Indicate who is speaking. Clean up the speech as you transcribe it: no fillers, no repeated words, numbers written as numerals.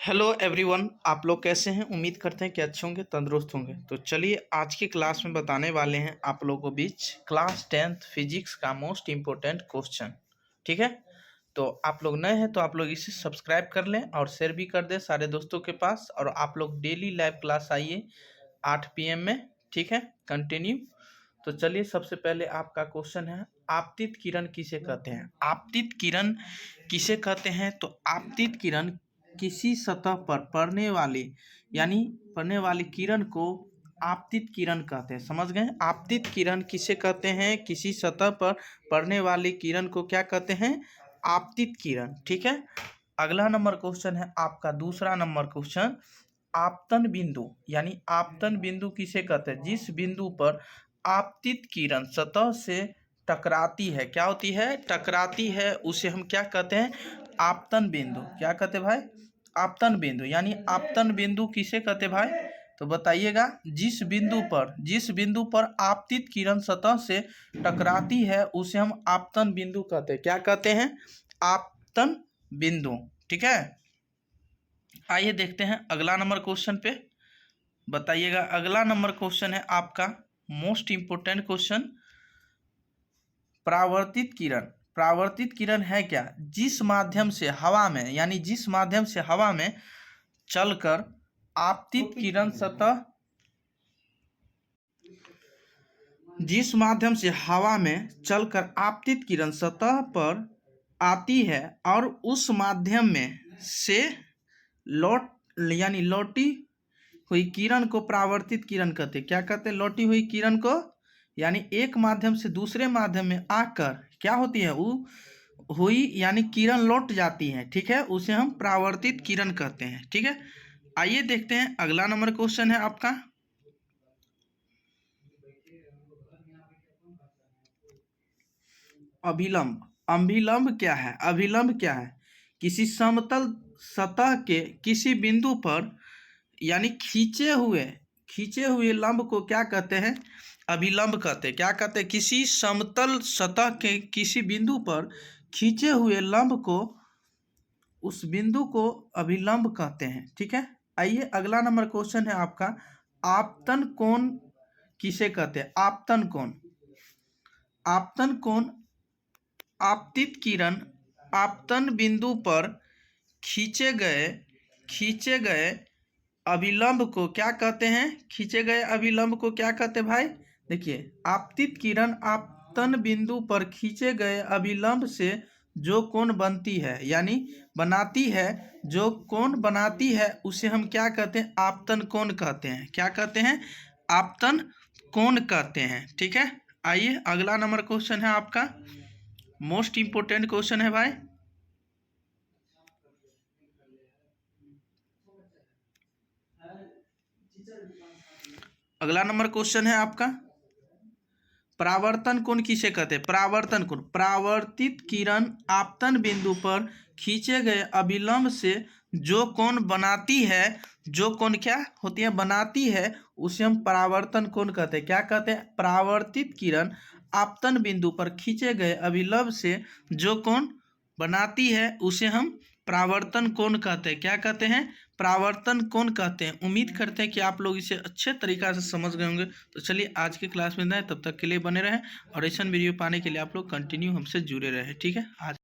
Speaker 1: Hello everyone, आप लोग कैसे हैं। उम्मीद करते हैं कि अच्छे होंगे, तंदुरुस्त होंगे। तो चलिए आज की क्लास में बताने वाले हैं आप लोगों को बीच क्लास 10th फिजिक्स का मोस्ट इम्पोर्टेंट क्वेश्चन। ठीक है, तो आप लोग नए हैं तो आप लोग इसे सब्सक्राइब कर लें और शेयर भी कर दें सारे दोस्तों के पास। और आप लोग डेली लाइव क्लास आइए 8 PM में। ठीक है, कंटिन्यू। तो चलिए सबसे पहले आपका क्वेश्चन है, आपतित किरण किसे कहते हैं। आपतित किरण किसे कहते हैं, तो आपतित किरण किसी सतह पर पड़ने वाली किरण को आपतित किरण कहते हैं। समझ गए, आपतित किरण किसे कहते हैं, किसी सतह पर पड़ने वाली किरण को क्या कहते हैं, आपतित किरण। ठीक है, अगला नंबर क्वेश्चन है आपका दूसरा नंबर क्वेश्चन, आपतन बिंदु यानी आपतन बिंदु किसे कहते हैं, जिस बिंदु पर आपतित किरण सतह से टकराती है, क्या होती है, टकराती है, उसे हम क्या कहते हैं, आपतन बिंदु। क्या कहते हैं भाई, आपतन बिंदु। यानी आपतन बिंदु किसे कहते हैं भाई, तो बताइएगा। जिस बिंदु पर आपतित किरण सतह से टकराती है उसे हम आपतन बिंदु कहते हैं। क्या कहते हैं, आपतन बिंदु। ठीक है, आइए देखते हैं अगला नंबर क्वेश्चन पे। बताइएगा, अगला नंबर क्वेश्चन है आपका मोस्ट इंपोर्टेंट क्वेश्चन, परावर्तित किरण। परावर्तित किरण है क्या, जिस माध्यम से हवा में चलकर आपतित किरण सतह जिस माध्यम से हवा में चलकर आपतित किरण सतह पर आती है और उस माध्यम में से लौटी हुई किरण को परावर्तित किरण कहते हैं। क्या कहते हैं, लौटी हुई किरण को। यानी एक माध्यम से दूसरे माध्यम में आकर क्या होती है, वो हुई यानी किरण लौट जाती है। ठीक है, उसे हम परावर्तित किरण कहते हैं। ठीक है, आइए देखते हैं अगला नंबर क्वेश्चन है आपका, अभिलंब। अभिलंब क्या है, अभिलंब क्या है, किसी समतल सतह के किसी बिंदु पर यानी खींचे हुए लंब को क्या कहते हैं, अभिलंब कहते हैं। क्या कहते हैं, किसी समतल सतह के किसी बिंदु पर खींचे हुए लंब को, उस बिंदु को अभिलंब कहते हैं। ठीक है, आइए अगला नंबर क्वेश्चन है आपका, आपतन कोण किसे कहते हैं। आपतन कोण आपतित किरण आपतन बिंदु पर खींचे गए अभिलंब को क्या कहते हैं, खींचे गए अभिलंब को क्या कहते हैं भाई। देखिए, आपतित किरण आपतन बिंदु पर खींचे गए अभिलंब से जो कोण बनती है यानी बनाती है, जो कोण बनाती है उसे हम क्या कहते हैं, आपतन कोण कहते हैं। क्या कहते हैं, आपतन कोण कहते हैं। ठीक है, आइए अगला नंबर क्वेश्चन है आपका मोस्ट इंपोर्टेंट क्वेश्चन है भाई, अगला नंबर क्वेश्चन है आपका, परावर्तन कोण किसे कहते हैं। परावर्तन कोण, परावर्तित किरण आपतन बिंदु पर खींचे गए अभिलंब से जो कोण बनाती है, जो कोण क्या होती है, बनाती है, उसे हम परावर्तन कोण कहते हैं। क्या कहते हैं, परावर्तित किरण आपतन बिंदु पर खींचे गए अभिलंब से जो कोण बनाती है उसे हम परावर्तन कोण कहते हैं। क्या कहते हैं, परावर्तन कोण कहते हैं। उम्मीद करते हैं कि आप लोग इसे अच्छे तरीक़ा से समझ गए होंगे। तो चलिए आज की क्लास में जाएं, तब तक के लिए बने रहें और ऐसा वीडियो पाने के लिए आप लोग कंटिन्यू हमसे जुड़े रहें। ठीक है, आज